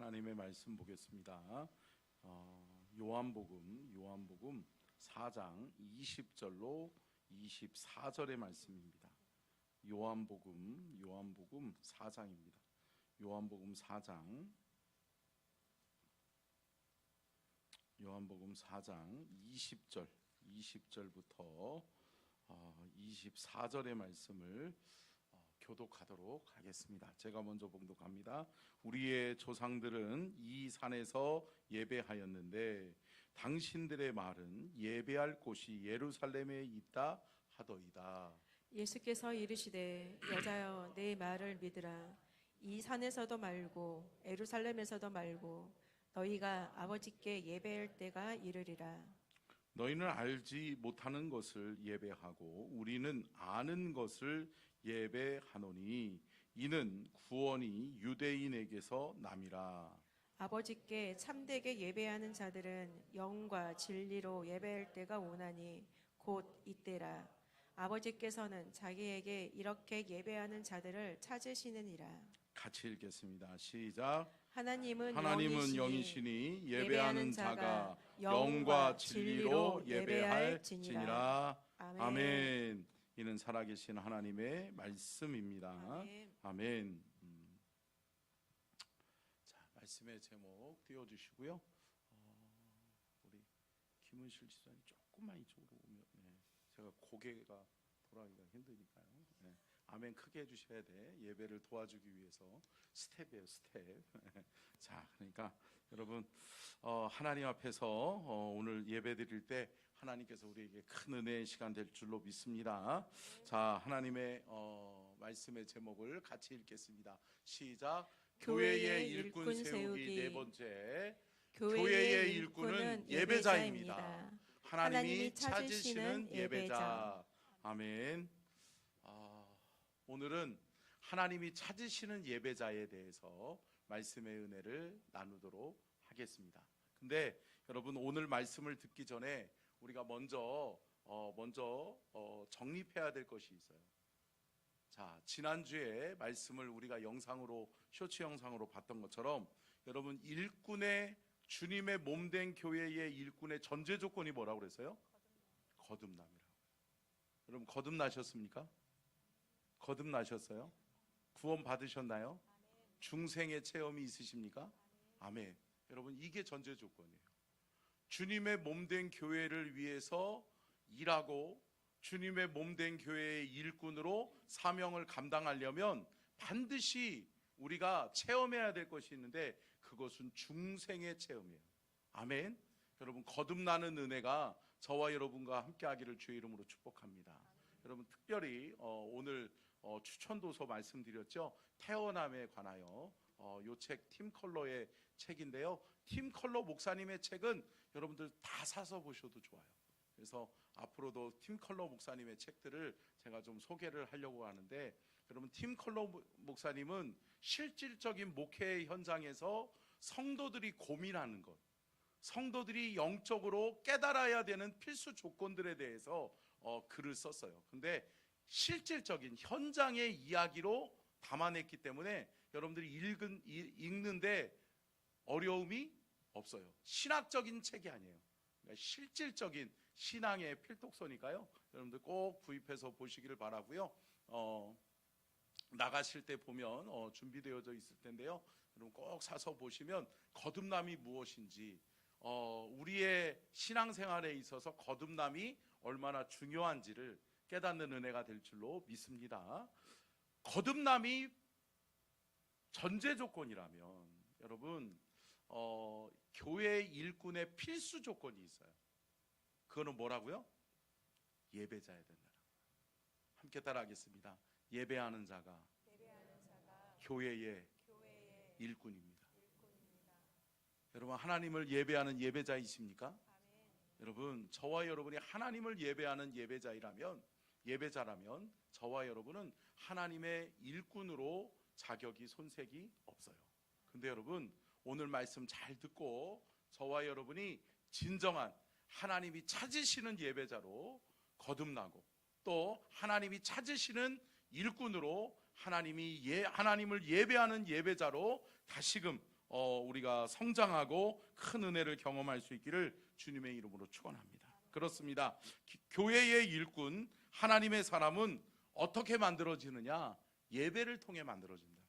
하나님의 말씀 보겠습니다. 요한복음 4장 20절로 24절의 말씀입니다. 요한복음 4장입니다. 요한복음 4장 20절부터 24절의 말씀을 교독하도록 하겠습니다. 제가 먼저 봉독합니다. 우리의 조상들은 이 산에서 예배하였는데 당신들의 말은 예배할 곳이 예루살렘에 있다 하더이다. 예수께서 이르시되 여자여 내 말을 믿으라. 이 산에서도 말고 예루살렘에서도 말고 너희가 아버지께 예배할 때가 이르리라. 너희는 알지 못하는 것을 예배하고 우리는 아는 것을 예배하노니 이는 구원이 유대인에게서 남이라. 아버지께 참되게 예배하는 자들은 영과 진리로 예배할 때가 오나니 곧 이때라. 아버지께서는 자기에게 이렇게 예배하는 자들을 찾으시느니라. 같이 읽겠습니다. 시작. 하나님은 영이시니 예배하는 자가 영과 진리로 예배할지니라. 아멘. 이는 살아계신 하나님의 말씀입니다. 아멘. 자, 말씀의 제목 띄워주시고요. 우리 김은실 지사님 조금만 이쪽으로 오면, 제가 고개가 돌아가기가 힘드니까요. 아멘 크게 해주셔야 돼. 예배를 도와주기 위해서 스텝이에요, 스텝. 자, 그러니까 여러분 하나님 앞에서 오늘 예배 드릴 때 하나님께서 우리에게 큰 은혜의 시간 될 줄로 믿습니다. 자, 하나님의 말씀의 제목을 같이 읽겠습니다. 시작. 교회의 일꾼 세우기 네 번째. 교회의 일꾼은 예배자입니다. 하나님이 찾으시는 예배자. 아멘. 오늘은 하나님이 찾으시는 예배자에 대해서 말씀의 은혜를 나누도록 하겠습니다. 근데 여러분, 오늘 말씀을 듣기 전에 우리가 먼저 정립해야 될 것이 있어요. 자, 지난주에 말씀을 우리가 영상으로, 쇼츠 영상으로 봤던 것처럼 여러분, 일꾼의, 주님의 몸된 교회의 일꾼의 전제 조건이 뭐라고 그랬어요? 거듭남이라고. 여러분, 거듭나셨습니까? 거듭나셨어요? 구원 받으셨나요? 중생의 체험이 있으십니까? 아멘. 여러분, 이게 전제 조건이에요. 주님의 몸된 교회를 위해서 일하고 주님의 몸된 교회의 일꾼으로 사명을 감당하려면 반드시 우리가 체험해야 될 것이 있는데 그것은 중생의 체험이에요. 아멘. 여러분, 거듭나는 은혜가 저와 여러분과 함께 하기를 주의 이름으로 축복합니다. 여러분, 특별히 오늘 추천도서 말씀드렸죠. 태어남에 관하여 요 책 팀 컬러의 책인데요. 팀 컬러 목사님의 책은 여러분들 다 사서 보셔도 좋아요. 그래서 앞으로도 팀 컬러 목사님의 책들을 제가 좀 소개를 하려고 하는데, 여러분, 팀 컬러 목사님은 실질적인 목회 현장에서 성도들이 고민하는 것, 성도들이 영적으로 깨달아야 되는 필수 조건들에 대해서 글을 썼어요. 근데 실질적인 현장의 이야기로 담아냈기 때문에 여러분들이 읽는데 어려움이 없어요. 신학적인 책이 아니에요. 그러니까 실질적인 신앙의 필독서니까요. 여러분들 꼭 구입해서 보시기를 바라고요. 나가실 때 보면 준비되어져 있을 텐데요. 여러분 꼭 사서 보시면 거듭남이 무엇인지, 우리의 신앙생활에 있어서 거듭남이 얼마나 중요한지를 깨닫는 은혜가 될 줄로 믿습니다. 거듭남이 전제 조건이라면 여러분, 교회 일꾼의 필수 조건이 있어요. 그거는 뭐라고요? 예배자야 된다. 함께 따라하겠습니다. 예배하는 자가 교회의 일꾼입니다. 여러분, 하나님을 예배하는 예배자이십니까? 여러분, 저와 여러분이 하나님을 예배하는 예배자라면 저와 여러분은 하나님의 일꾼으로 자격이 손색이 없어요. 근데 여러분, 오늘 말씀 잘 듣고 저와 여러분이 진정한 하나님이 찾으시는 예배자로 거듭나고 또 하나님이 찾으시는 일꾼으로 하나님을 예배하는 예배자로 다시금 우리가 성장하고 큰 은혜를 경험할 수 있기를 주님의 이름으로 축원합니다. 그렇습니다. 교회의 일꾼, 하나님의 사람은 어떻게 만들어지느냐? 예배를 통해 만들어진다.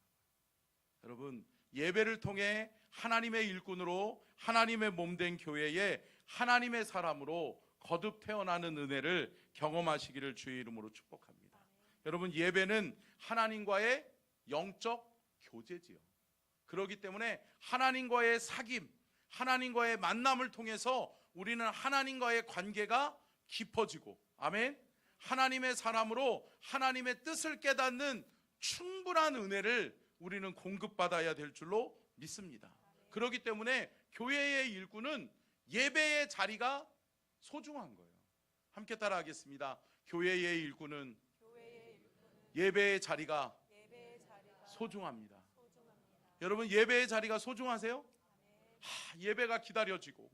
여러분, 예배를 통해 하나님의 일꾼으로 하나님의 몸된 교회에 하나님의 사람으로 거듭 태어나는 은혜를 경험하시기를 주의 이름으로 축복합니다. 여러분, 예배는 하나님과의 영적 교제지요. 그렇기 때문에 하나님과의 사귐, 하나님과의 만남을 통해서 우리는 하나님과의 관계가 깊어지고, 아멘, 하나님의 사람으로 하나님의 뜻을 깨닫는 충분한 은혜를 우리는 공급받아야 될 줄로 믿습니다. 그렇기 때문에 교회의 일꾼은 예배의 자리가 소중한 거예요. 함께 따라하겠습니다. 교회의 일꾼은 예배의 자리가 소중합니다. 여러분, 예배의 자리가 소중하세요? 예배가 기다려지고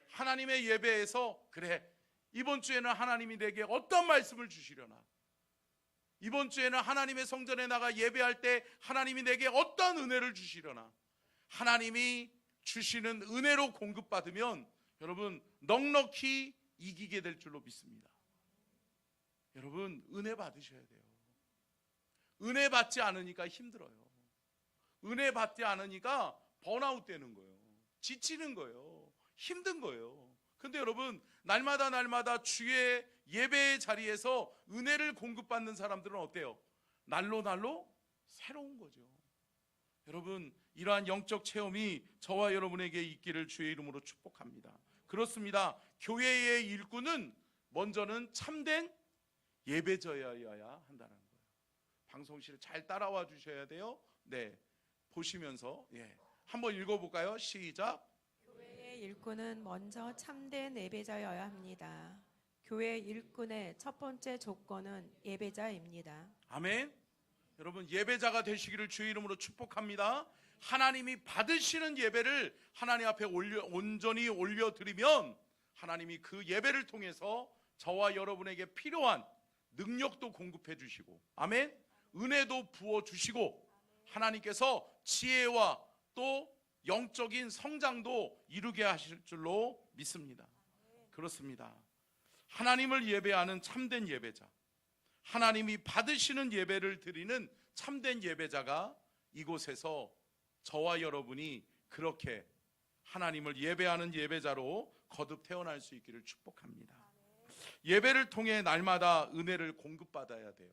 하나님의 예배에서, 그래, 이번 주에는 하나님이 내게 어떤 말씀을 주시려나, 이번 주에는 하나님의 성전에 나가 예배할 때 하나님이 내게 어떤 은혜를 주시려나, 하나님이 주시는 은혜로 공급받으면 여러분 넉넉히 이기게 될 줄로 믿습니다. 여러분, 은혜 받으셔야 돼요. 은혜 받지 않으니까 힘들어요. 은혜 받지 않으니까 번아웃 되는 거예요. 지치는 거예요. 힘든 거예요. 근데 여러분, 날마다 주의 예배의 자리에서 은혜를 공급받는 사람들은 어때요? 날로 새로운 거죠. 여러분, 이러한 영적 체험이 저와 여러분에게 있기를 주의 이름으로 축복합니다. 그렇습니다. 교회의 일꾼은 먼저는 참된 예배자여야 한다는 거예요. 방송실을 잘 따라와 주셔야 돼요. 네, 보시면서 한번 읽어볼까요? 시작. 교회의 일꾼은 먼저 참된 예배자여야 합니다. 교회 일꾼의 첫 번째 조건은 예배자입니다. 아멘. 여러분, 예배자가 되시기를 주의 이름으로 축복합니다. 하나님이 받으시는 예배를 하나님 앞에 온전히 올려드리면 하나님이 그 예배를 통해서 저와 여러분에게 필요한 능력도 공급해 주시고, 아멘, 은혜도 부어 주시고, 하나님께서 지혜와 또 영적인 성장도 이루게 하실 줄로 믿습니다. 그렇습니다. 하나님을 예배하는 참된 예배자, 하나님이 받으시는 예배를 드리는 참된 예배자가 이곳에서 저와 여러분이 그렇게 하나님을 예배하는 예배자로 거듭 태어날 수 있기를 축복합니다. 예배를 통해 날마다 은혜를 공급받아야 돼요.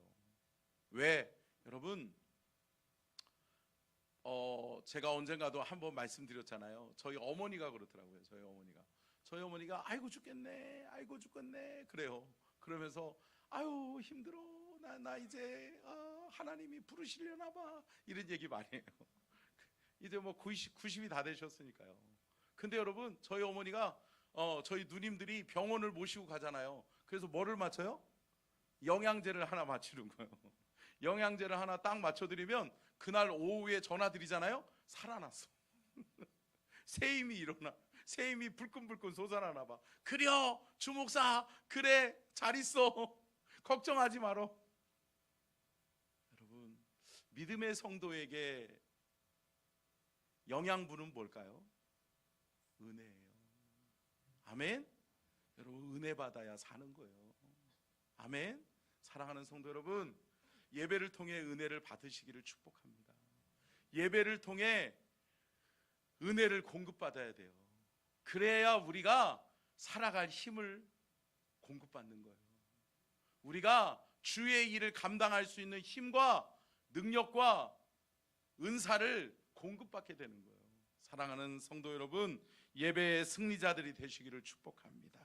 왜? 여러분, 제가 언젠가도 한번 말씀드렸잖아요. 저희 어머니가 그렇더라고요. 저희 어머니가 아이고 죽겠네, 아이고 죽겠네 그래요. 그러면서 아유 힘들어, 나 이제 하나님이 부르시려나 봐, 이런 얘기 많이 해요. 이제 뭐 90이 다 되셨으니까요. 근데 여러분, 저희 어머니가 저희 누님들이 병원을 모시고 가잖아요. 그래서 뭐를 맞춰요? 영양제를 하나 맞추는 거예요. 영양제를 하나 딱 맞춰드리면 그날 오후에 전화 드리잖아요. 살아났어. 새 힘이 일어나. 새 힘이 불끈불끈 솟아나나 봐. 그래요, 주목사, 그래, 잘 있어. 걱정하지 말어. 여러분, 믿음의 성도에게 영양분은 뭘까요? 은혜예요. 아멘. 여러분, 은혜 받아야 사는 거예요. 아멘. 사랑하는 성도 여러분, 예배를 통해 은혜를 받으시기를 축복합니다. 예배를 통해 은혜를 공급받아야 돼요. 그래야 우리가 살아갈 힘을 공급받는 거예요. 우리가 주의 일을 감당할 수 있는 힘과 능력과 은사를 공급받게 되는 거예요. 사랑하는 성도 여러분, 예배의 승리자들이 되시기를 축복합니다.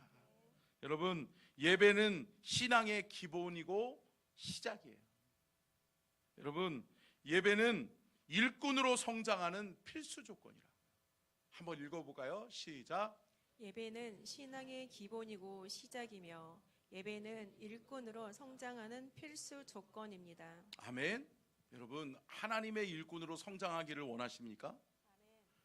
여러분, 예배는 신앙의 기본이고 시작이에요. 여러분, 예배는 일꾼으로 성장하는 필수 조건이라. 한번 읽어볼까요? 시작. 예배는 신앙의 기본이고 시작이며 예배는 일꾼으로 성장하는 필수 조건입니다. 아멘. 여러분, 하나님의 일꾼으로 성장하기를 원하십니까?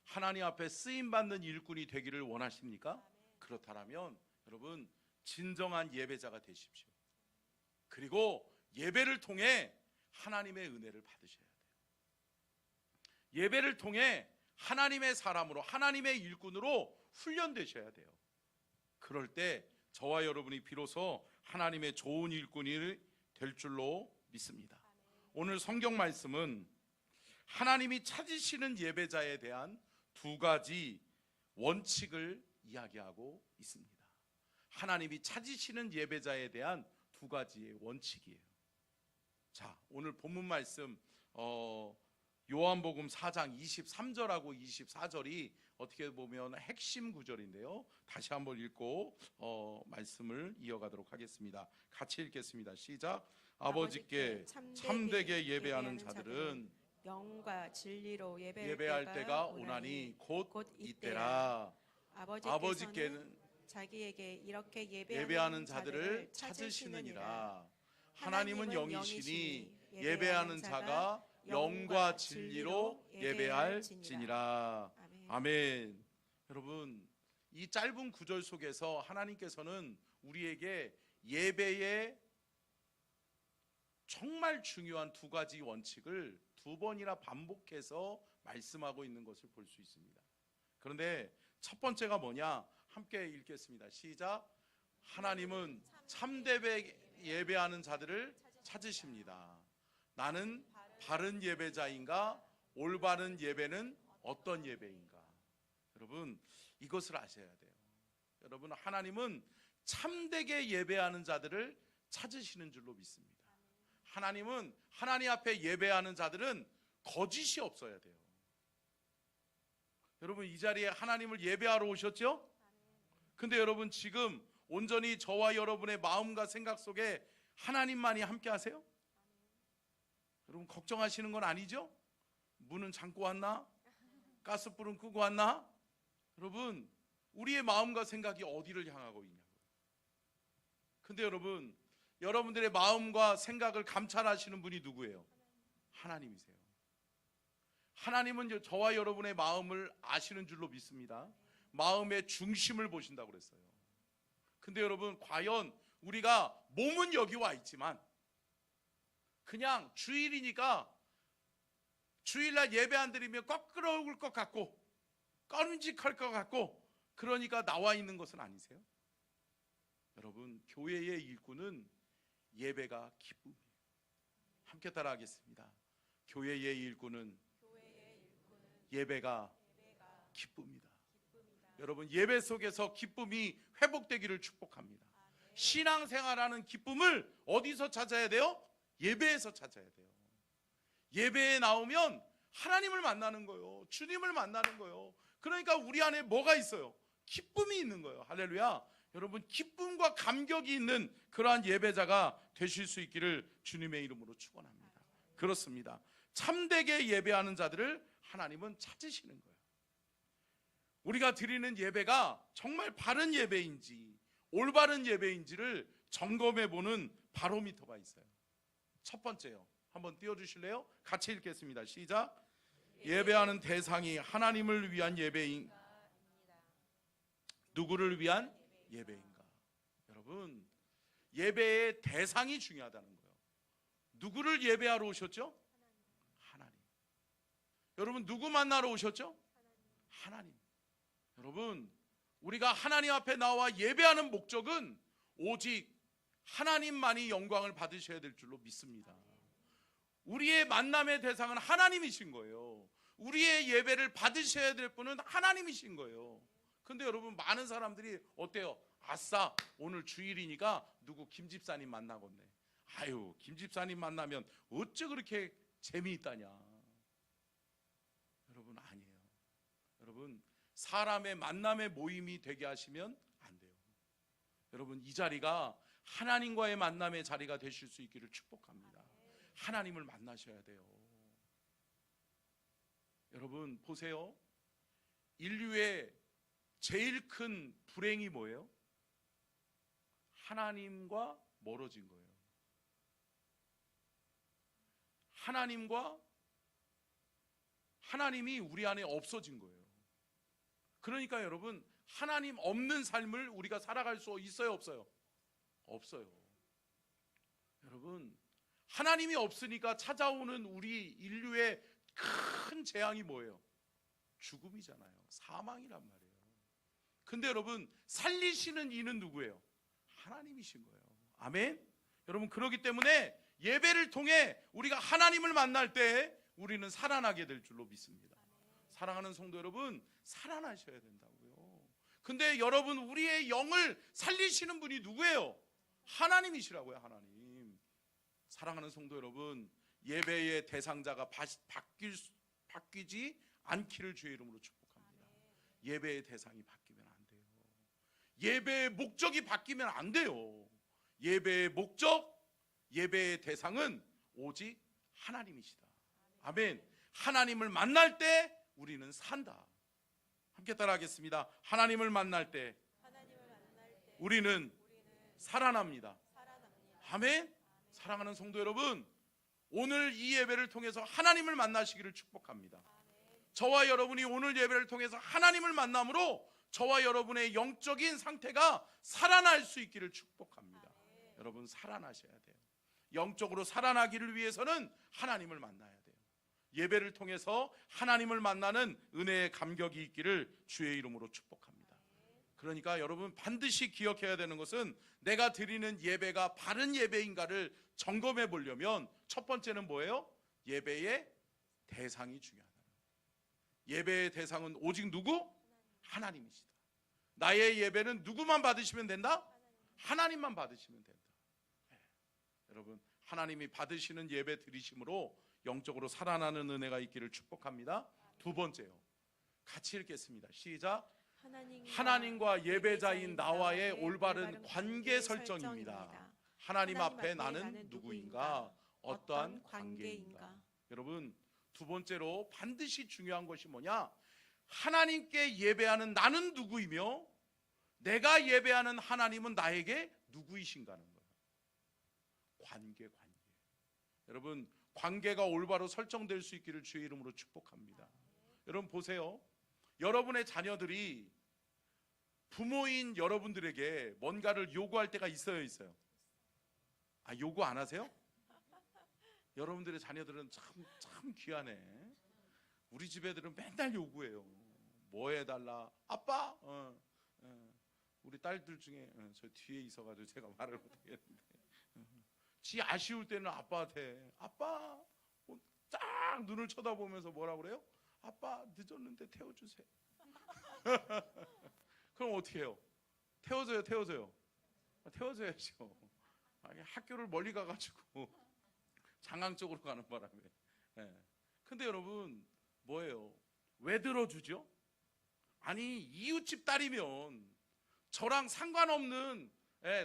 하나님 앞에 쓰임받는 일꾼이 되기를 원하십니까? 그렇다면 여러분, 진정한 예배자가 되십시오. 그리고 예배를 통해 하나님의 은혜를 받으셔야 돼요. 예배를 통해 하나님의 사람으로, 하나님의 일꾼으로 훈련되셔야 돼요. 그럴 때 저와 여러분이 비로소 하나님의 좋은 일꾼이 될 줄로 믿습니다. 오늘 성경 말씀은 하나님이 찾으시는 예배자에 대한 두 가지 원칙을 이야기하고 있습니다. 하나님이 찾으시는 예배자에 대한 두 가지의 원칙이에요. 자, 오늘 본문 말씀 요한복음 4장 23절하고 24절이 어떻게 보면 핵심 구절인데요. 다시 한번 읽고 말씀을 이어가도록 하겠습니다. 같이 읽겠습니다. 시작. 아버지께 참되게 예배하는 자들은 영과 진리로 예배할 때가 오나니 곧 이때라. 아버지께는 자기에게 이렇게 예배하는 자들을 찾으시느니라. 하나님은 영이시니 예배하는 자가 영과 진리로 예배할지니라. 아멘. 여러분, 이 짧은 구절 속에서 하나님께서는 우리에게 예배의 정말 중요한 두 가지 원칙을 두 번이나 반복해서 말씀하고 있는 것을 볼 수 있습니다. 그런데 첫 번째가 뭐냐? 함께 읽겠습니다. 시작. 하나님은 참되게 예배하는 자들을 찾으십니다. 나는 바른 예배자인가? 올바른 예배는 어떤 예배인가? 여러분, 이것을 아셔야 돼요. 여러분, 하나님은 참되게 예배하는 자들을 찾으시는 줄로 믿습니다. 하나님은 하나님 앞에 예배하는 자들은 거짓이 없어야 돼요. 여러분, 이 자리에 하나님을 예배하러 오셨죠? 근데 여러분, 지금 온전히 저와 여러분의 마음과 생각 속에 하나님만이 함께 하세요? 여러분, 걱정하시는 건 아니죠? 문은 잠고 왔나? 가스불은 끄고 왔나? 여러분, 우리의 마음과 생각이 어디를 향하고 있냐고요. 근데 여러분, 여러분들의 마음과 생각을 감찰하시는 분이 누구예요? 하나님이세요. 하나님은 저와 여러분의 마음을 아시는 줄로 믿습니다. 마음의 중심을 보신다고 그랬어요. 근데 여러분, 과연 우리가 몸은 여기 와 있지만 그냥 주일이니까 주일날 예배 안 드리면 껄끄러울 것 같고 꺼림직할 것 같고 그러니까 나와 있는 것은 아니세요? 여러분, 교회의 일꾼은 예배가 기쁨이에요. 함께 따라하겠습니다. 교회의 일꾼은 예배가 기쁨이다. 여러분, 예배 속에서 기쁨이 회복되기를 축복합니다. 신앙생활하는 기쁨을 어디서 찾아야 돼요? 예배에서 찾아야 돼요. 예배에 나오면 하나님을 만나는 거예요. 주님을 만나는 거예요. 그러니까 우리 안에 뭐가 있어요? 기쁨이 있는 거예요. 할렐루야. 여러분, 기쁨과 감격이 있는 그러한 예배자가 되실 수 있기를 주님의 이름으로 축원합니다. 그렇습니다. 참되게 예배하는 자들을 하나님은 찾으시는 거예요. 우리가 드리는 예배가 정말 바른 예배인지 올바른 예배인지를 점검해 보는 바로미터가 있어요. 첫 번째요. 한번 띄워주실래요? 같이 읽겠습니다. 시작. 예배하는 대상이 하나님을 위한 예배인 누구를 위한 예배인가? 여러분, 예배의 대상이 중요하다는 거예요. 누구를 예배하러 오셨죠? 하나님. 여러분, 누구 만나러 오셨죠? 하나님. 여러분, 우리가 하나님 앞에 나와 예배하는 목적은 오직 하나님만이 영광을 받으셔야 될 줄로 믿습니다. 우리의 만남의 대상은 하나님이신 거예요. 우리의 예배를 받으셔야 될 분은 하나님이신 거예요. 근데 여러분, 많은 사람들이 어때요? 아싸, 오늘 주일이니까 누구 김집사님 만나겠네. 아유, 김집사님 만나면 어째 그렇게 재미있다냐. 여러분, 아니에요. 여러분, 사람의 만남의 모임이 되게 하시면 안 돼요. 여러분, 이 자리가 하나님과의 만남의 자리가 되실 수 있기를 축복합니다. 하나님을 만나셔야 돼요. 여러분, 보세요. 인류의 제일 큰 불행이 뭐예요? 하나님과 멀어진 거예요. 하나님이 우리 안에 없어진 거예요. 그러니까 여러분, 하나님 없는 삶을 우리가 살아갈 수 있어요, 없어요? 없어요. 여러분, 하나님이 없으니까 찾아오는 우리 인류의 큰 재앙이 뭐예요? 죽음이잖아요. 사망이란 말이에요. 근데 여러분, 살리시는 이는 누구예요? 하나님이신 거예요. 아멘. 여러분, 그렇기 때문에 예배를 통해 우리가 하나님을 만날 때 우리는 살아나게 될 줄로 믿습니다. 사랑하는 성도 여러분, 살아나셔야 된다고요. 근데 여러분, 우리의 영을 살리시는 분이 누구예요? 하나님이시라고요. 하나님. 사랑하는 성도 여러분, 예배의 대상자가 바뀌지 않기를 주의 이름으로 축복합니다. 예배의 대상이 바뀌면 안 돼요. 예배의 목적이 바뀌면 안 돼요. 예배의 목적, 예배의 대상은 오직 하나님이시다. 아멘. 하나님을 만날 때 우리는 산다. 함께 따라하겠습니다. 하나님을 만날 때 우리는 살아납니다. 아멘. 사랑하는 성도 여러분, 오늘 이 예배를 통해서 하나님을 만나시기를 축복합니다. 저와 여러분이 오늘 예배를 통해서 하나님을 만남으로 저와 여러분의 영적인 상태가 살아날 수 있기를 축복합니다. 여러분, 살아나셔야 돼요. 영적으로 살아나기를 위해서는 하나님을 만나야 돼요. 예배를 통해서 하나님을 만나는 은혜의 감격이 있기를 주의 이름으로 축복합니다. 그러니까 여러분, 반드시 기억해야 되는 것은 내가 드리는 예배가 바른 예배인가를 점검해 보려면 첫 번째는 뭐예요? 예배의 대상이 중요하다. 예배의 대상은 오직 누구? 하나님이시다. 나의 예배는 누구만 받으시면 된다? 하나님만 받으시면 된다. 네. 여러분, 하나님이 받으시는 예배 드리심으로 영적으로 살아나는 은혜가 있기를 축복합니다. 두 번째요, 같이 읽겠습니다. 시작. 하나님과 예배자인 나와의 올바른 관계 설정입니다. 하나님 앞에 나는 누구인가? 어떠한 관계인가? 여러분, 두 번째로 반드시 중요한 것이 뭐냐? 하나님께 예배하는 나는 누구이며 내가 예배하는 하나님은 나에게 누구이신가는 거예요. 관계. 여러분, 관계가 올바로 설정될 수 있기를 주의 이름으로 축복합니다. 여러분 보세요. 여러분의 자녀들이 부모인 여러분들에게 뭔가를 요구할 때가 있어요? 요구 안 하세요? 여러분들의 자녀들은 참 귀하네. 우리 집 애들은 맨날 요구해요. 뭐 해달라? 아빠? 우리 딸들 중에 저 뒤에 있어가지고 제가 말을 못하겠는데, 지 아쉬울 때는 아빠한테 아빠 딱 눈을 쳐다보면서 뭐라 그래요? 아빠 늦었는데 태워주세요. 그럼 어떻게 해요? 태워줘야죠. 학교를 멀리 가가지고 장항 쪽으로 가는 바람에. 근데 여러분, 뭐예요? 왜 들어주죠? 아니, 이웃집 딸이면, 저랑 상관없는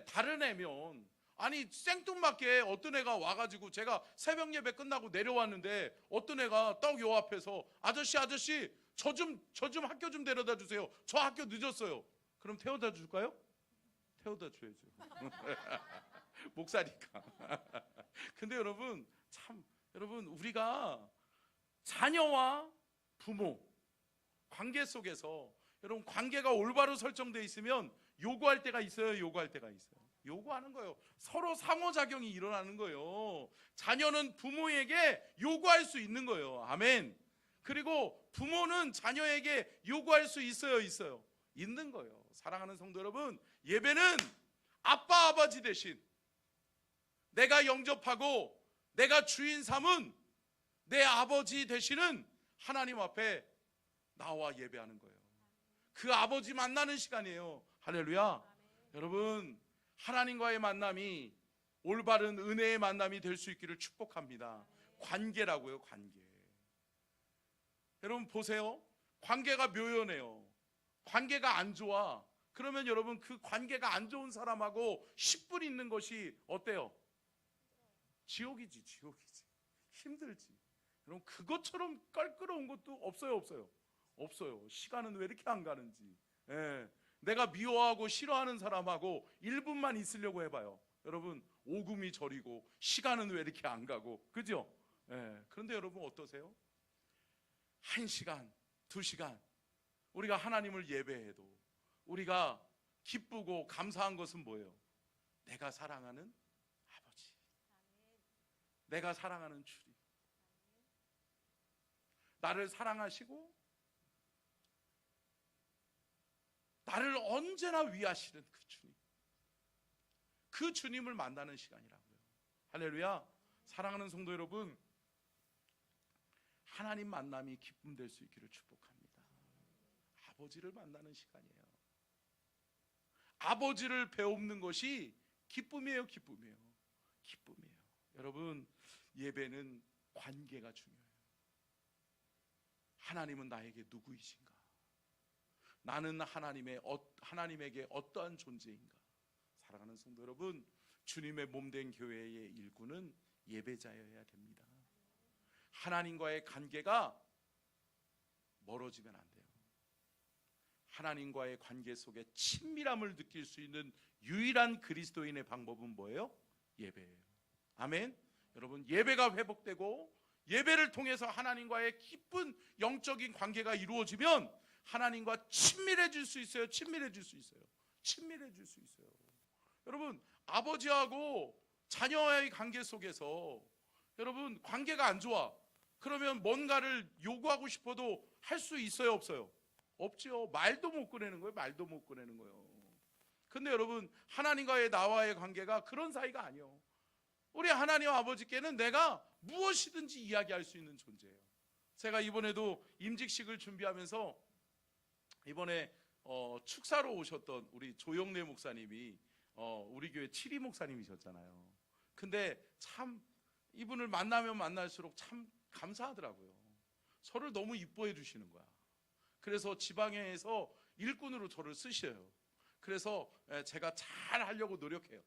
다른 애면, 아니 생뚱맞게 어떤 애가 와가지고, 제가 새벽 예배 끝나고 내려왔는데 어떤 애가 딱 요 앞에서 아저씨 저 좀 학교 좀 데려다 주세요. 저 학교 늦었어요. 그럼 태워다 줄까요? 태워다 줘야죠. 목사니까. 근데 여러분, 우리가 자녀와 부모 관계 속에서, 여러분, 관계가 올바로 설정되어 있으면 요구할 때가 있어요? 요구하는 거예요. 서로 상호작용이 일어나는 거예요. 자녀는 부모에게 요구할 수 있는 거예요. 아멘. 그리고 부모는 자녀에게 요구할 수 있어요? 있는 거예요. 사랑하는 성도 여러분, 예배는 아빠 아버지 대신 내가 영접하고 내가 주인 삼은 내 아버지 되시는 하나님 앞에 나와 예배하는 거예요. 그 아버지 만나는 시간이에요. 할렐루야. 여러분, 하나님과의 만남이 올바른 은혜의 만남이 될 수 있기를 축복합니다. 관계라고요, 관계. 여러분 보세요. 관계가 묘연해요. 관계가 안 좋아. 그러면 여러분, 그 관계가 안 좋은 사람하고 10분 있는 것이 어때요? 지옥이지. 힘들지. 여러분, 그것처럼 껄끄러운 것도 없어요. 시간은 왜 이렇게 안 가는지. 내가 미워하고 싫어하는 사람하고 1분만 있으려고 해봐요. 여러분, 오금이 저리고 시간은 왜 이렇게 안 가고, 그죠? 그런데 여러분 어떠세요? 1시간, 2시간 우리가 하나님을 예배해도 우리가 기쁘고 감사한 것은 뭐예요? 내가 사랑하는 아버지, 내가 사랑하는 주님, 나를 사랑하시고 나를 언제나 위하시는 그 주님, 그 주님을 만나는 시간이라고요. 할렐루야. 사랑하는 성도 여러분, 하나님 만남이 기쁨 될 수 있기를 축복합니다. 아버지를 만나는 시간이에요. 아버지를 배우는 것이 기쁨이에요. 기쁨이에요. 기쁨이에요. 여러분, 예배는 관계가 중요해요. 하나님은 나에게 누구이신가? 나는 하나님에게 어떠한 존재인가? 사랑하는 성도 여러분, 주님의 몸된 교회의 일꾼은 예배자여야 됩니다. 하나님과의 관계가 멀어지면 안 돼요. 하나님과의 관계 속에 친밀함을 느낄 수 있는 유일한 그리스도인의 방법은 뭐예요? 예배예요. 아멘. 여러분, 예배가 회복되고 예배를 통해서 하나님과의 깊은 영적인 관계가 이루어지면 하나님과 친밀해질 수 있어요. 친밀해질 수 있어요. 친밀해질 수 있어요. 여러분, 아버지하고 자녀와의 관계 속에서 여러분 관계가 안 좋아. 그러면 뭔가를 요구하고 싶어도 할 수 있어요? 없어요? 없지요. 말도 못 꺼내는 거예요. 말도 못 꺼내는 거예요. 근데 여러분, 하나님과의 나와의 관계가 그런 사이가 아니에요. 우리 하나님 아버지께는 내가 무엇이든지 이야기할 수 있는 존재예요. 제가 이번에도 임직식을 준비하면서 이번에 축사로 오셨던 우리 조영래 목사님이 우리 교회 7위 목사님이셨잖아요. 근데 참 이분을 만나면 만날수록 참 감사하더라고요. 저를 너무 이뻐해 주시는 거야. 그래서 지방에서 일꾼으로 저를 쓰셔요. 그래서 제가 잘 하려고 노력해요.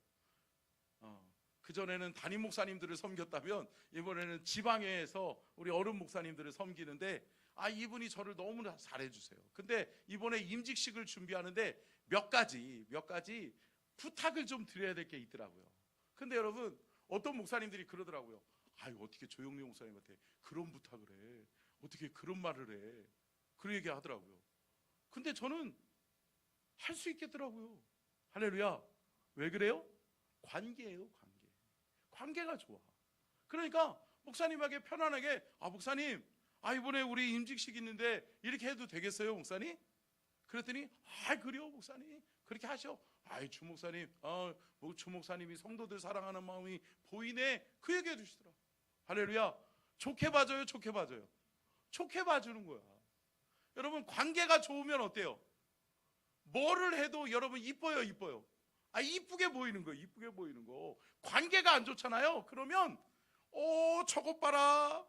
그전에는 담임 목사님들을 섬겼다면 이번에는 지방에서 우리 어른 목사님들을 섬기는데 이분이 저를 너무 잘해 주세요. 근데 이번에 임직식을 준비하는데 몇 가지 부탁을 좀 드려야 될 게 있더라고요. 근데 여러분, 어떤 목사님들이 그러더라고요. 어떻게 조영래 목사님한테 그런 부탁을 해? 어떻게 그런 말을 해? 그런 얘기 하더라고요. 근데 저는 할 수 있겠더라고요. 할렐루야. 왜 그래요? 관계예요. 관계가 좋아. 그러니까 목사님에게 편안하게, 목사님, 이번에 우리 임직식 있는데 이렇게 해도 되겠어요, 목사님? 그랬더니 그래요, 목사님. 그렇게 하셔. 주 목사님, 주 목사님이 성도들 사랑하는 마음이 보이네. 그 얘기해 주시더라. 할렐루야. 좋게 봐줘요, 좋게 봐줘요. 좋게 봐주는 거야. 여러분, 관계가 좋으면 어때요? 뭐를 해도 여러분 이뻐요. 이쁘게 보이는 거예요. 이쁘게 보이는 거. 관계가 안 좋잖아요. 그러면 저것 봐라.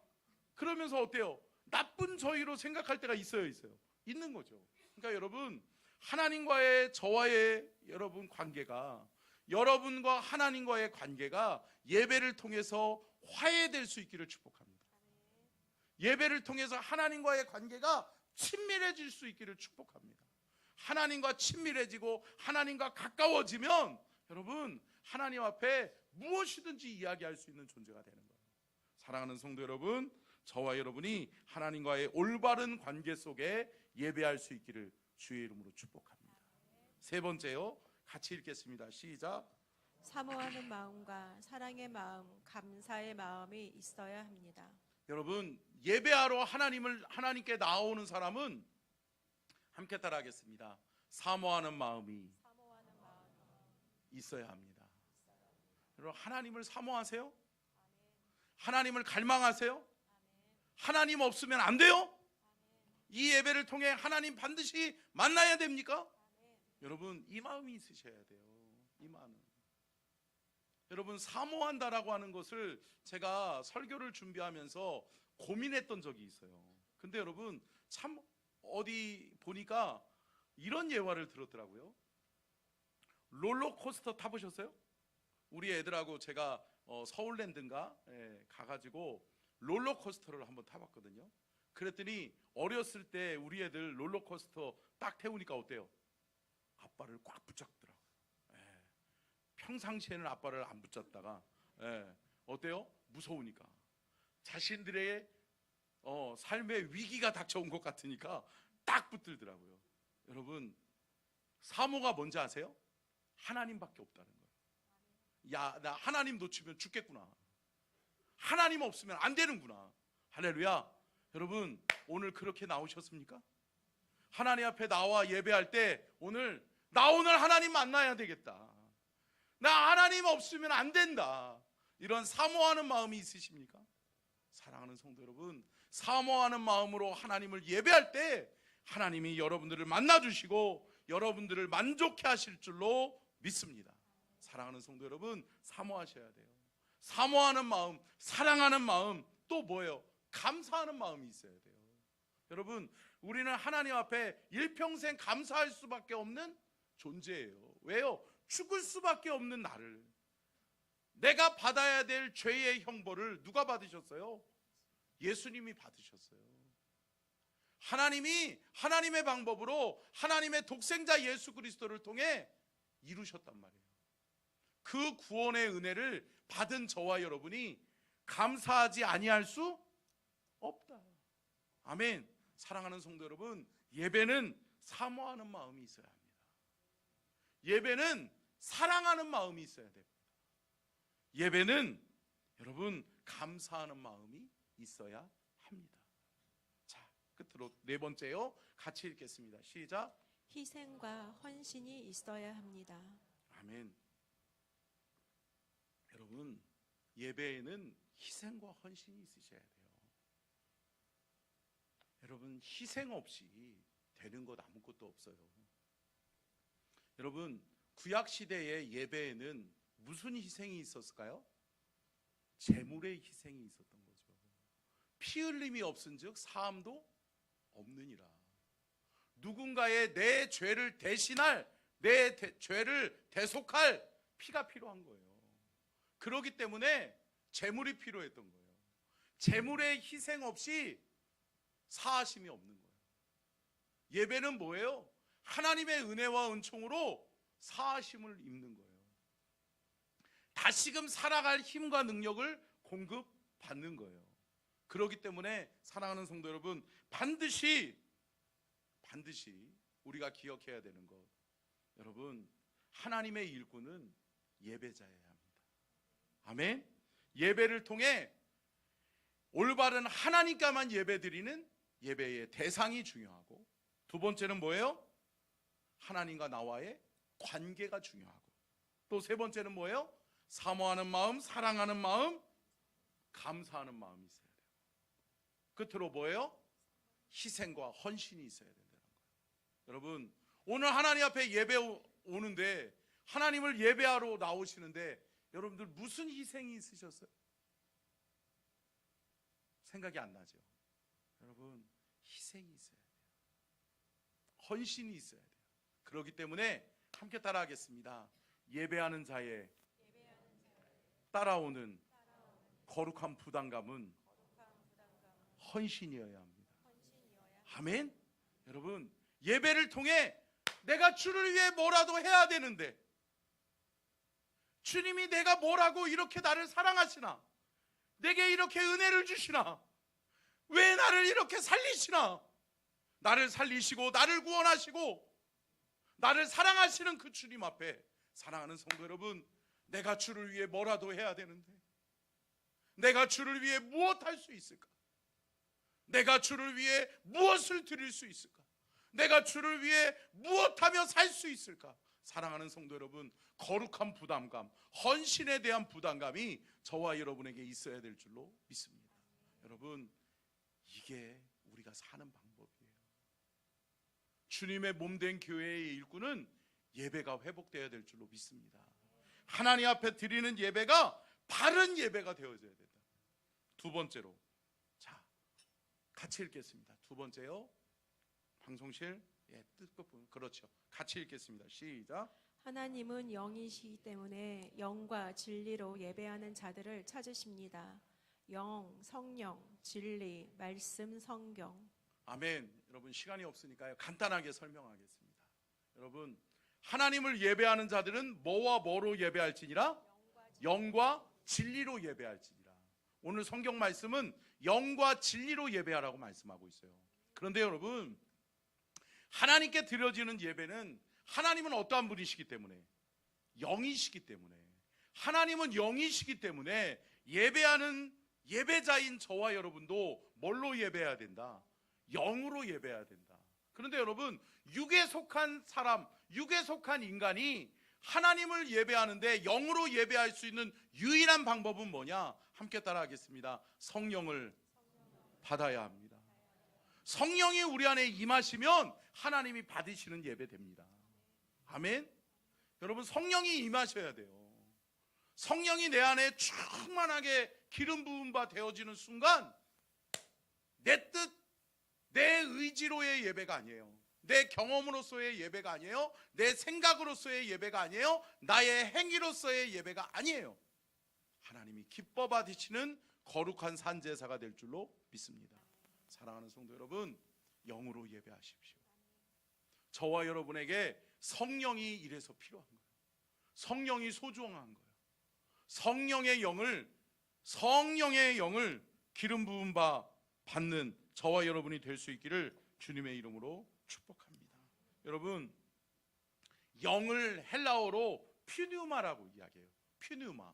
그러면서 어때요? 나쁜 저희로 생각할 때가 있어요. 있는 거죠. 그러니까 여러분, 하나님과의 저와의 여러분 관계가, 여러분과 하나님과의 관계가 예배를 통해서 화해될 수 있기를 축복합니다. 예배를 통해서 하나님과의 관계가 친밀해질 수 있기를 축복합니다. 하나님과 친밀해지고 하나님과 가까워지면 여러분, 하나님 앞에 무엇이든지 이야기할 수 있는 존재가 되는 거예요. 사랑하는 성도 여러분, 저와 여러분이 하나님과의 올바른 관계 속에 예배할 수 있기를 주의 이름으로 축복합니다. 세 번째요, 같이 읽겠습니다. 시작. 사모하는 마음과 사랑의 마음, 감사의 마음이 있어야 합니다. 여러분, 예배하러 하나님께 나오는 사람은 함께 따라하겠습니다. 사모하는 마음이 있어야 합니다. 여러분, 하나님을 사모하세요? 하나님을 갈망하세요? 하나님 없으면 안 돼요? 이 예배를 통해 하나님 반드시 만나야 됩니까? 여러분, 이 마음이 있으셔야 돼요. 이 마음. 여러분, 사모한다라고 하는 것을 제가 설교를 준비하면서 고민했던 적이 있어요. 근데 여러분, 참 어디 보니까 이런 예화를 들었더라고요. 롤러코스터 타보셨어요? 우리 애들하고 제가 서울랜드인가 가가지고 롤러코스터를 한번 타봤거든요. 그랬더니 어렸을 때 우리 애들 롤러코스터 딱 태우니까 어때요? 아빠를 꽉 붙잡더라고요. 평상시에는 아빠를 안 붙잡다가 어때요? 무서우니까. 자신들의 삶의 위기가 닥쳐온 것 같으니까 딱 붙들더라고요. 여러분, 사모가 뭔지 아세요? 하나님밖에 없다는 거예요. 나 하나님 놓치면 죽겠구나. 하나님 없으면 안 되는구나. 할렐루야. 여러분, 오늘 그렇게 나오셨습니까? 하나님 앞에 나와 예배할 때 나 오늘 하나님 만나야 되겠다. 나 하나님 없으면 안 된다. 이런 사모하는 마음이 있으십니까? 사랑하는 성도 여러분, 사모하는 마음으로 하나님을 예배할 때 하나님이 여러분들을 만나주시고 여러분들을 만족해 하실 줄로 믿습니다. 사랑하는 성도 여러분, 사모하셔야 돼요. 사모하는 마음, 사랑하는 마음, 또 뭐예요? 감사하는 마음이 있어야 돼요. 여러분, 우리는 하나님 앞에 일평생 감사할 수밖에 없는 존재예요. 왜요? 죽을 수밖에 없는 나를, 내가 받아야 될 죄의 형벌을 누가 받으셨어요? 예수님이 받으셨어요. 하나님이 하나님의 방법으로 하나님의 독생자 예수 그리스도를 통해 이루셨단 말이에요. 그 구원의 은혜를 받은 저와 여러분이 감사하지 아니할 수 없다. 아멘. 사랑하는 성도 여러분, 예배는 사모하는 마음이 있어야 합니다. 예배는 사랑하는 마음이 있어야 됩니다. 예배는 여러분 감사하는 마음이 있어야 합니다. 자, 끝으로 네 번째요. 같이 읽겠습니다. 시작. 희생과 헌신이 있어야 합니다. 아멘. 여러분, 예배에는 희생과 헌신이 있으셔야 돼요. 여러분, 희생 없이 되는 것 아무것도 없어요. 여러분, 구약 시대의 예배에는 무슨 희생이 있었을까요? 제물의 희생이 있었던 거죠. 피 흘림이 없은즉 사함도 없느니라. 누군가의 내 죄를 대신할, 내 죄를 대속할 피가 필요한 거예요. 그렇기 때문에 제물이 필요했던 거예요. 제물의 희생 없이 사하심이 없는 거예요. 예배는 뭐예요? 하나님의 은혜와 은총으로 사하심을 입는 거예요. 다시금 살아갈 힘과 능력을 공급받는 거예요. 그렇기 때문에 사랑하는 성도 여러분, 반드시 우리가 기억해야 되는 것, 여러분, 하나님의 일꾼은 예배자여야 합니다. 아멘. 예배를 통해 올바른 하나님께만 예배드리는 예배의 대상이 중요하고, 두 번째는 뭐예요? 하나님과 나와의 관계가 중요하고, 또 세 번째는 뭐예요? 사모하는 마음, 사랑하는 마음, 감사하는 마음이 있어야 돼요. 끝으로 뭐예요? 희생과 헌신이 있어야 된다는 거예요. 여러분, 오늘 하나님 앞에 예배 오는데, 하나님을 예배하러 나오시는데 여러분들 무슨 희생이 있으셨어요? 생각이 안 나죠? 여러분, 희생이 있어야 돼요. 헌신이 있어야 돼요. 그렇기 때문에 함께 따라하겠습니다. 예배하는 자의 따라오는 거룩한 부담감은 헌신이어야 합니다. 아멘. 여러분, 예배를 통해 내가 주를 위해 뭐라도 해야 되는데, 주님이 내가 뭐라고 이렇게 나를 사랑하시나, 내게 이렇게 은혜를 주시나, 왜 나를 이렇게 살리시나, 나를 살리시고 나를 구원하시고 나를 사랑하시는 그 주님 앞에, 사랑하는 성도 여러분, 내가 주를 위해 뭐라도 해야 되는데, 내가 주를 위해 무엇 할 수 있을까? 내가 주를 위해 무엇을 드릴 수 있을까? 내가 주를 위해 무엇하며 살 수 있을까? 사랑하는 성도 여러분, 거룩한 부담감, 헌신에 대한 부담감이 저와 여러분에게 있어야 될 줄로 믿습니다. 여러분, 이게 우리가 사는 방법이에요. 주님의 몸된 교회의 일꾼은 예배가 회복되어야 될 줄로 믿습니다. 하나님 앞에 드리는 예배가 바른 예배가 되어져야 된다. 두 번째로, 자, 같이 읽겠습니다. 두 번째요. 방송실, 뜻깊은, 그렇죠. 같이 읽겠습니다. 시작. 하나님은 영이시기 때문에 영과 진리로 예배하는 자들을 찾으십니다. 영, 성령, 진리, 말씀, 성경. 아멘. 여러분, 시간이 없으니까요, 간단하게 설명하겠습니다. 여러분, 하나님을 예배하는 자들은 뭐와 뭐로 예배할지니라? 영과 진리로 예배할지니라. 오늘 성경 말씀은 영과 진리로 예배하라고 말씀하고 있어요. 그런데 여러분, 하나님께 드려지는 예배는, 하나님은 어떠한 분이시기 때문에? 영이시기 때문에, 하나님은 영이시기 때문에 예배하는 예배자인 저와 여러분도 뭘로 예배해야 된다? 영으로 예배해야 된다. 그런데 여러분, 육에 속한 사람, 육에 속한 인간이 하나님을 예배하는데 영으로 예배할 수 있는 유일한 방법은 뭐냐? 함께 따라하겠습니다. 성령을 받아야 합니다. 성령이 우리 안에 임하시면 하나님이 받으시는 예배 됩니다. 아멘. 여러분, 성령이 임하셔야 돼요. 성령이 내 안에 충만하게 기름 부음 바 되어지는 순간 내 뜻, 내 의지로의 예배가 아니에요. 내 경험으로서의 예배가 아니에요. 내 생각으로서의 예배가 아니에요. 나의 행위로서의 예배가 아니에요. 하나님이 기뻐 받으시는 거룩한 산제사가 될 줄로 믿습니다. 사랑하는 성도 여러분, 영으로 예배하십시오. 저와 여러분에게 성령이 이래서 필요한 거예요. 성령이 소중한 거예요. 성령의 영을 기름 부음 바 받는 저와 여러분이 될 수 있기를 주님의 이름으로 축복합니다. 여러분, 영을 헬라어로 퓨뉴마라고 이야기해요. 퓨뉴마.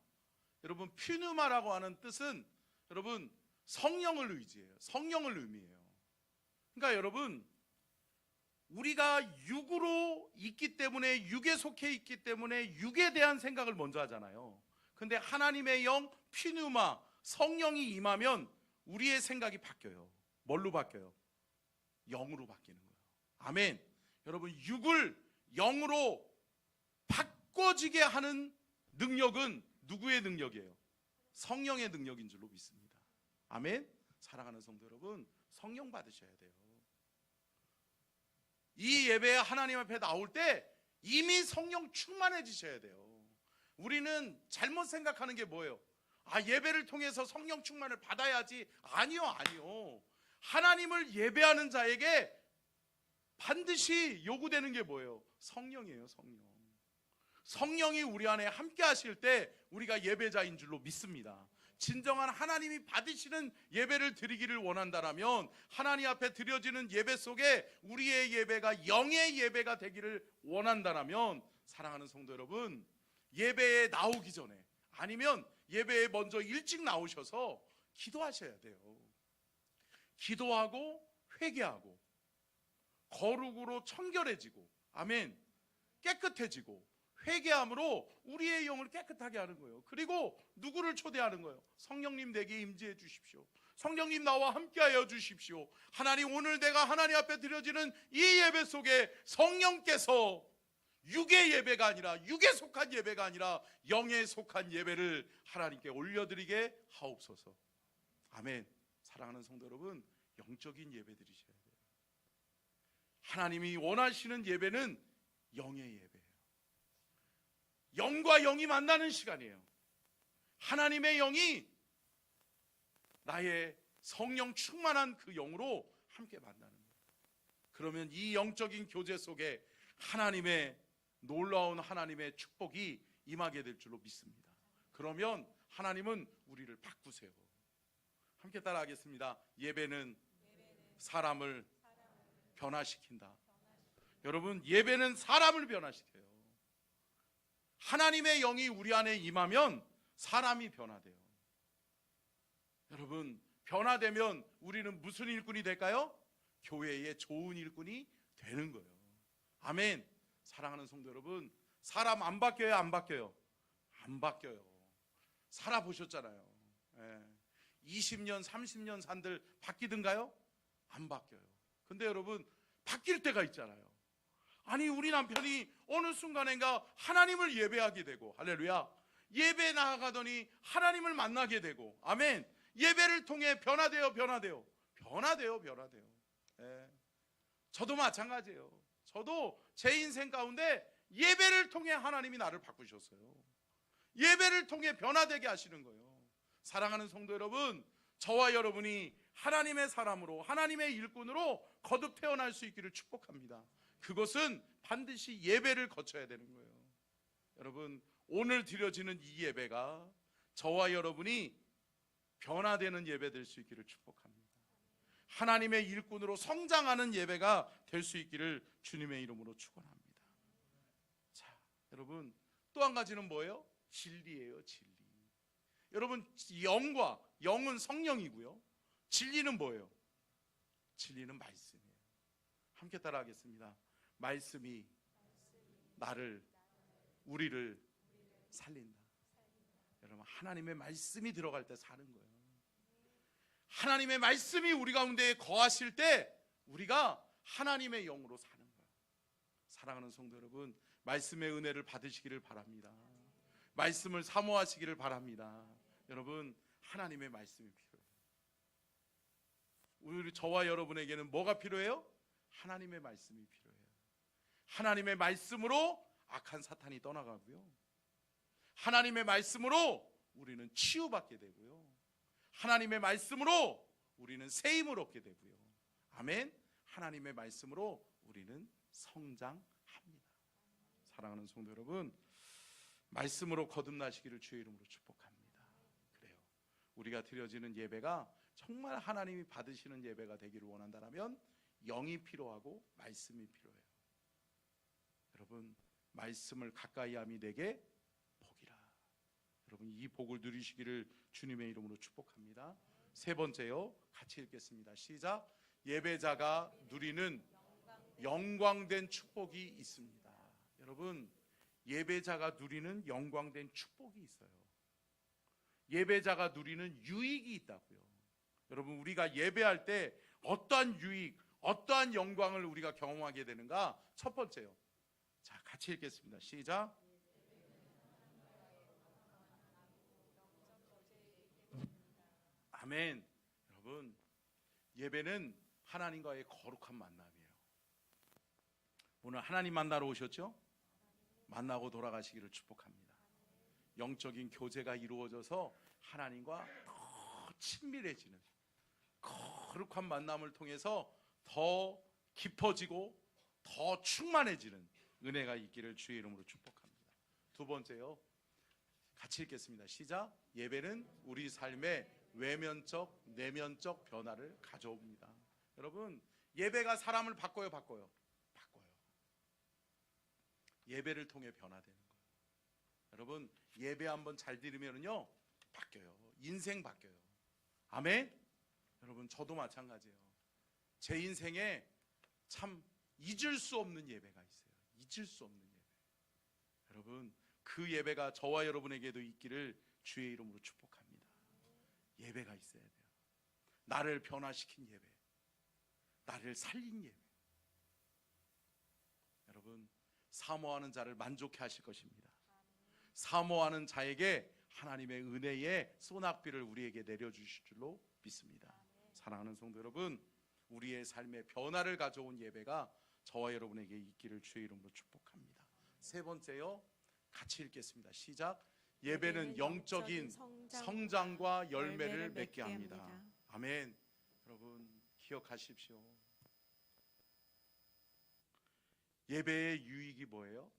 여러분, 퓨뉴마라고 하는 뜻은 여러분 성령을 의지해요. 성령을 의미해요. 그러니까 여러분, 우리가 육으로 있기 때문에, 육에 속해 있기 때문에 육에 대한 생각을 먼저 하잖아요. 근데 하나님의 영 퓨뉴마, 성령이 임하면 우리의 생각이 바뀌어요. 뭘로 바뀌어요? 영으로 바뀌는 거예요. 아멘. 여러분, 육을 영으로 바꿔지게 하는 능력은 누구의 능력이에요? 성령의 능력인 줄로 믿습니다. 아멘. 사랑하는 성도 여러분, 성령 받으셔야 돼요. 이 예배에 하나님 앞에 나올 때 이미 성령 충만해지셔야 돼요. 우리는 잘못 생각하는 게 뭐예요? 예배를 통해서 성령 충만을 받아야지. 아니요. 하나님을 예배하는 자에게 반드시 요구되는 게 뭐예요? 성령이에요. 성령이 우리 안에 함께 하실 때 우리가 예배자인 줄로 믿습니다. 진정한 하나님이 받으시는 예배를 드리기를 원한다면, 하나님 앞에 드려지는 예배 속에 우리의 예배가 영의 예배가 되기를 원한다면, 사랑하는 성도 여러분, 예배에 나오기 전에, 아니면 예배에 먼저 일찍 나오셔서 기도하셔야 돼요. 기도하고 회개하고 거룩으로 청결해지고, 아멘, 깨끗해지고 회개함으로 우리의 영을 깨끗하게 하는 거예요. 그리고 누구를 초대하는 거예요? 성령님 내게 임재해 주십시오. 성령님 나와 함께하여 주십시오. 하나님, 오늘 내가 하나님 앞에 드려지는 이 예배 속에 성령께서 육의 예배가 아니라, 육에 속한 예배가 아니라 영에 속한 예배를 하나님께 올려드리게 하옵소서. 아멘. 사랑하는 성도 여러분, 영적인 예배 드리셔야 돼요. 하나님이 원하시는 예배는 영의 예배예요. 영과 영이 만나는 시간이에요. 하나님의 영이 나의 성령 충만한 그 영으로 함께 만나는 거예요. 그러면 이 영적인 교제 속에 하나님의 놀라운 하나님의 축복이 임하게 될 줄로 믿습니다. 그러면 하나님은 우리를 바꾸세요. 함께 따라하겠습니다. 예배는 사람을 변화시킨다. 여러분, 예배는 사람을 변화시켜요. 하나님의 영이 우리 안에 임하면 사람이 변화돼요. 여러분, 변화되면 우리는 무슨 일꾼이 될까요? 교회의 좋은 일꾼이 되는 거예요. 아멘. 사랑하는 성도 여러분, 사람 안 바뀌어요? 안 바뀌어요? 안 바뀌어요. 살아보셨잖아요. 20년 30년 산들 바뀌든가요? 안 바뀌어요. 근데 여러분, 바뀔 때가 있잖아요. 아니, 우리 남편이 어느 순간인가 하나님을 예배하게 되고, 할렐루야, 예배 나아가더니 하나님을 만나게 되고, 아멘, 예배를 통해 변화돼요. 저도 마찬가지예요. 저도 제 인생 가운데 예배를 통해 하나님이 나를 바꾸셨어요. 예배를 통해 변화되게 하시는 거예요. 사랑하는 성도 여러분, 저와 여러분이 하나님의 사람으로, 하나님의 일꾼으로 거듭 태어날 수 있기를 축복합니다. 그것은 반드시 예배를 거쳐야 되는 거예요. 여러분, 오늘 드려지는 이 예배가 저와 여러분이 변화되는 예배 될 수 있기를 축복합니다. 하나님의 일꾼으로 성장하는 예배가 될 수 있기를 주님의 이름으로 축원합니다. 자, 여러분, 또 한 가지는 뭐예요? 진리예요. 진리. 여러분, 영은 성령이고요, 진리는 뭐예요? 진리는 말씀이에요. 함께 따라하겠습니다. 말씀이 나를, 우리를 살린다. 여러분, 하나님의 말씀이 들어갈 때 사는 거예요. 하나님의 말씀이 우리 가운데 거하실 때 우리가 하나님의 영으로 사는 거예요. 사랑하는 성도 여러분, 말씀의 은혜를 받으시기를 바랍니다. 말씀을 사모하시기를 바랍니다. 여러분, 하나님의 말씀이 필요해요. 우리 저와 여러분에게는 뭐가 필요해요? 하나님의 말씀이 필요해요. 하나님의 말씀으로 악한 사탄이 떠나가고요, 하나님의 말씀으로 우리는 치유받게 되고요, 하나님의 말씀으로 우리는 새 힘을 얻게 되고요. 아멘. 하나님의 말씀으로 우리는 성장합니다. 사랑하는 성도 여러분, 말씀으로 거듭나시기를 주의 이름으로 축복합니다. 그래요. 우리가 드려지는 예배가 정말 하나님이 받으시는 예배가 되기를 원한다면 영이 필요하고 말씀이 필요해요. 여러분, 말씀을 가까이함이 내게 복이라. 여러분, 이 복을 누리시기를 주님의 이름으로 축복합니다. 세 번째요, 같이 읽겠습니다. 시작. 예배자가 누리는 영광된 축복이 있습니다. 여러분, 예배자가 누리는 영광된 축복이 있어요. 예배자가 누리는 유익이 있다고요. 여러분, 우리가 예배할 때 어떠한 유익, 어떠한 영광을 우리가 경험하게 되는가? 첫 번째요. 자, 같이 읽겠습니다. 시작. 아멘. 여러분, 예배는 하나님과의 거룩한 만남이에요. 오늘 하나님 만나러 오셨죠? 만나고 돌아가시기를 축복합니다. 영적인 교제가 이루어져서 하나님과 더 친밀해지는 거룩한 만남을 통해서 더 깊어지고 더 충만해지는 은혜가 있기를 주의 이름으로 축복합니다. 두 번째요, 같이 읽겠습니다. 시작. 예배는 우리 삶의 외면적, 내면적 변화를 가져옵니다. 여러분, 예배가 사람을 바꿔요? 바꿔요? 바꿔요. 예배를 통해 변화되는 거예요. 여러분, 예배 한번 잘 들으면요 바뀌어요. 인생 바뀌어요. 아멘. 여러분, 저도 마찬가지예요. 제 인생에 참 잊을 수 없는 예배가 있어요. 잊을 수 없는 예배. 여러분, 그 예배가 저와 여러분에게도 있기를 주의 이름으로 축복합니다. 예배가 있어야 돼요. 나를 변화시킨 예배, 나를 살린 예배. 여러분, 사모하는 자를 만족해 하실 것입니다. 사모하는 자에게 하나님의 은혜의 소낙비를 우리에게 내려주실 줄로 믿습니다. 사랑하는 성도 여러분, 우리의 삶의 변화를 가져온 예배가 저와 여러분에게 있기를 주의 이름으로 축복합니다. 세 번째요, 같이 읽겠습니다. 시작. 예배는 영적인 성장과 열매를 맺게 합니다. 아멘. 여러분, 기억하십시오. 예배의 유익이 뭐예요?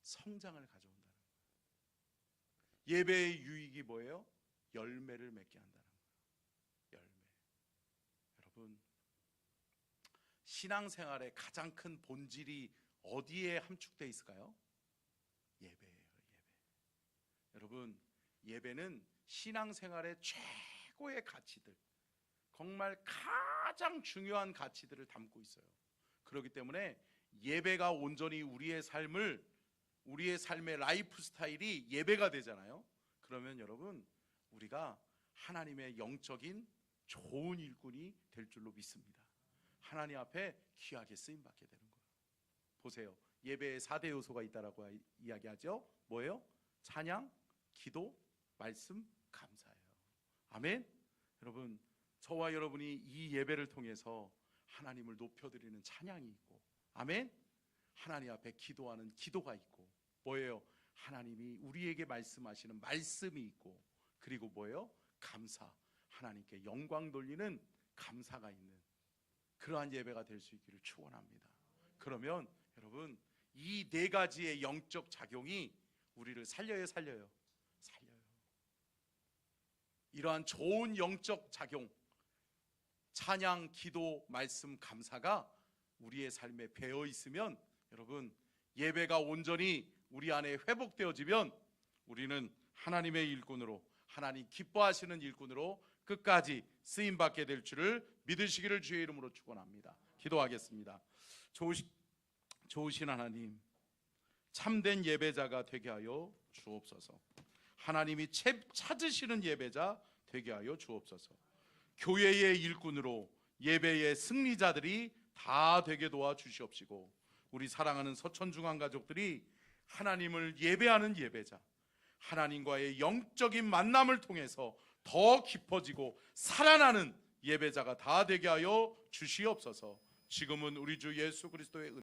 성장을 가져온다는 거예요. 예배의 유익이 뭐예요? 열매를 맺게 한다는 거예요. 열매. 여러분, 신앙생활의 가장 큰 본질이 어디에 함축되어 있을까요? 예배예요. 예배. 여러분, 예배는 신앙생활의 최고의 가치들, 정말 가장 중요한 가치들을 담고 있어요. 그렇기 때문에 예배가 온전히 우리의 삶의 라이프 스타일이 예배가 되잖아요. 그러면 여러분, 우리가 하나님의 영적인 좋은 일꾼이 될 줄로 믿습니다. 하나님 앞에 귀하게 쓰임 받게 되는 거예요. 보세요. 예배에 4대 요소가 있다라고 이야기하죠. 뭐예요? 찬양, 기도, 말씀, 감사예요. 아멘. 여러분, 저와 여러분이 이 예배를 통해서 하나님을 높여드리는 찬양이 있고, 아멘. 하나님 앞에 기도하는 기도가 있고, 뭐예요? 하나님이 우리에게 말씀하시는 말씀이 있고, 그리고 뭐예요? 감사, 하나님께 영광 돌리는 감사가 있는 그러한 예배가 될 수 있기를 축원합니다. 그러면 여러분, 이 네 가지의 영적 작용이 우리를 살려요? 살려요? 살려요. 이러한 좋은 영적 작용, 찬양, 기도, 말씀, 감사가 우리의 삶에 배어 있으면, 여러분, 예배가 온전히 우리 안에 회복되어지면 우리는 하나님의 일꾼으로, 하나님 기뻐하시는 일꾼으로 끝까지 쓰임받게 될 줄을 믿으시기를 주의 이름으로 축원합니다. 기도하겠습니다. 좋으신 하나님, 참된 예배자가 되게 하여 주옵소서. 하나님이 찾으시는 예배자 되게 하여 주옵소서. 교회의 일꾼으로 예배의 승리자들이 다 되게 도와 주시옵시고, 우리 사랑하는 서천중앙 가족들이 하나님을 예배하는 예배자, 하나님과의 영적인 만남을 통해서 더 깊어지고 살아나는 예배자가 다 되게 하여 주시옵소서. 지금은 우리 주 예수 그리스도의